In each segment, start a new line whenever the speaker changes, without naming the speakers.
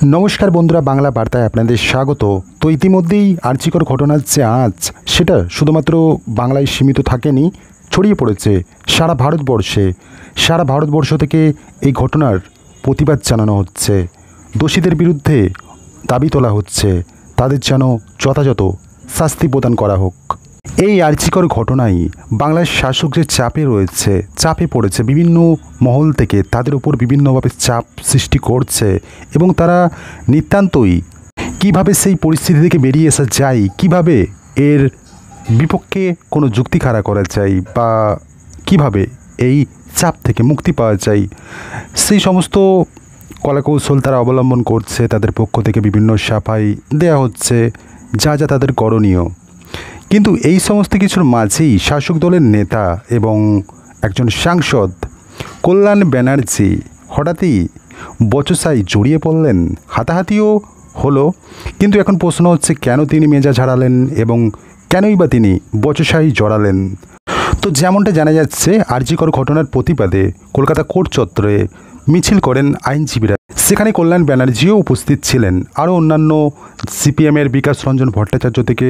নমস্কার বন্ধুরা, বাংলা বার্তায় আপনাদের স্বাগত। তো ইতিমধ্যেই আর্চিকর ঘটনার যে আঁচ সেটা শুধুমাত্র বাংলায় সীমিত থাকেনি, ছড়িয়ে পড়েছে সারা ভারতবর্ষে। সারা ভারতবর্ষ থেকে এই ঘটনার প্রতিবাদ জানানো হচ্ছে, দোষীদের বিরুদ্ধে দাবি তোলা হচ্ছে, তাদের যেন যথাযথ শাস্তি প্রদান করা হোক। এই আর্চিকর ঘটনায় বাংলার শাসক যে চাপে পড়েছে বিভিন্ন মহল থেকে, তাদের উপর বিভিন্নভাবে চাপ সৃষ্টি করছে এবং তারা নিতান্তই কিভাবে সেই পরিস্থিতি থেকে বেরিয়ে আসা যায়, কিভাবে এর বিপক্ষে কোনো যুক্তি খাড়া করা যায় বা কিভাবে এই চাপ থেকে মুক্তি পাওয়া যায়, সেই সমস্ত কলাকৌশল তারা অবলম্বন করছে। তাদের পক্ষ থেকে বিভিন্ন সাফাই দেয়া হচ্ছে, যা যা তাদের করণীয়। কিন্তু এই সমস্ত কিছুর মাঝেই শাসক দলের নেতা এবং একজন সাংসদ কল্যাণ ব্যানার্জি হঠাৎই বচসায় জড়িয়ে পড়লেন, হাতাহাতিও হলো। কিন্তু এখন প্রশ্ন হচ্ছে, কেন তিনি মেজাজ হারালেন এবং কেনই বা তিনি বচসায় জড়ালেন। তো যেমনটা জানা যাচ্ছে, আরজিকর ঘটনার প্রতিবাদে কলকাতা কোর্ট চত্বরে মিছিল করেন আইনজীবীরা। সেখানে কল্যাণ ব্যানার্জিও উপস্থিত ছিলেন, আরও অন্যান্য সিপিএমের বিকাশ রঞ্জন ভট্টাচার্য থেকে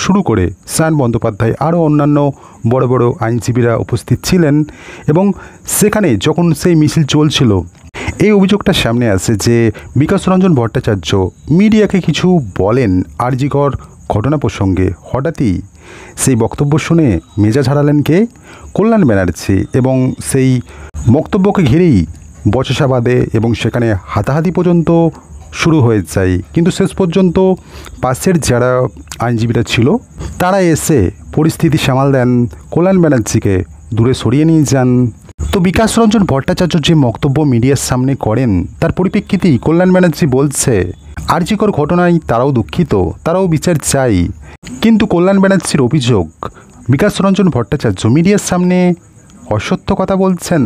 শুরু করে সায়ন বন্দ্যোপাধ্যায়, আরও অন্যান্য বড় বড় আইনজীবীরা উপস্থিত ছিলেন। এবং সেখানে যখন সেই মিছিল চলছিল, এই অভিযোগটা সামনে আসে যে বিকাশ রঞ্জন ভট্টাচার্য মিডিয়াকে কিছু বলেন আরজিকর ঘটনা প্রসঙ্গে। হঠাৎই সেই বক্তব্য শুনে মেজাজ হারালেন কে? কল্যাণ ব্যানার্জি, এবং সেই বক্তব্যকে ঘিরেই বচসা বাঁধে এবং সেখানে হাতাহাতি পর্যন্ত শুরু হয়ে যায়। কিন্তু শেষ পর্যন্ত পাশের যারা আইনজীবীরা ছিল তারা এসে পরিস্থিতি সামাল দেন, কল্যাণ ব্যানার্জিকে দূরে সরিয়ে নিয়ে যান। তো বিকাশ রঞ্জন ভট্টাচার্য যে বক্তব্য মিডিয়ার সামনে করেন, তার পরিপ্রেক্ষিতেই কল্যাণ ব্যানার্জি বলছে আরজিকর ঘটনায় তারাও দুঃখিত, তারাও বিচার চাই। কিন্তু কল্যাণ ব্যানার্জির অভিযোগ, বিকাশ রঞ্জন ভট্টাচার্য মিডিয়ার সামনে অসত্য কথা বলছেন।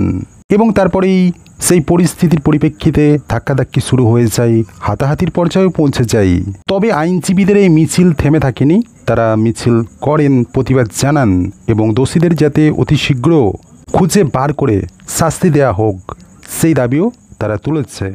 এবং তারপরেই সেই পরিস্থিতির পরিপ্রেক্ষিতে ধাক্কাধাক্কি শুরু হয়ে যায়, হাতাহাতির পর্যায়েও পৌঁছে যায়। তবে আইনজীবীদের এই মিছিল থেমে থাকেনি, তারা মিছিল করেন, প্রতিবাদ জানান এবং দোষীদের যাতে অতি শীঘ্র খুঁজে বার করে শাস্তি দেওয়া হোক, সেই দাবিও তারা তুলেছে।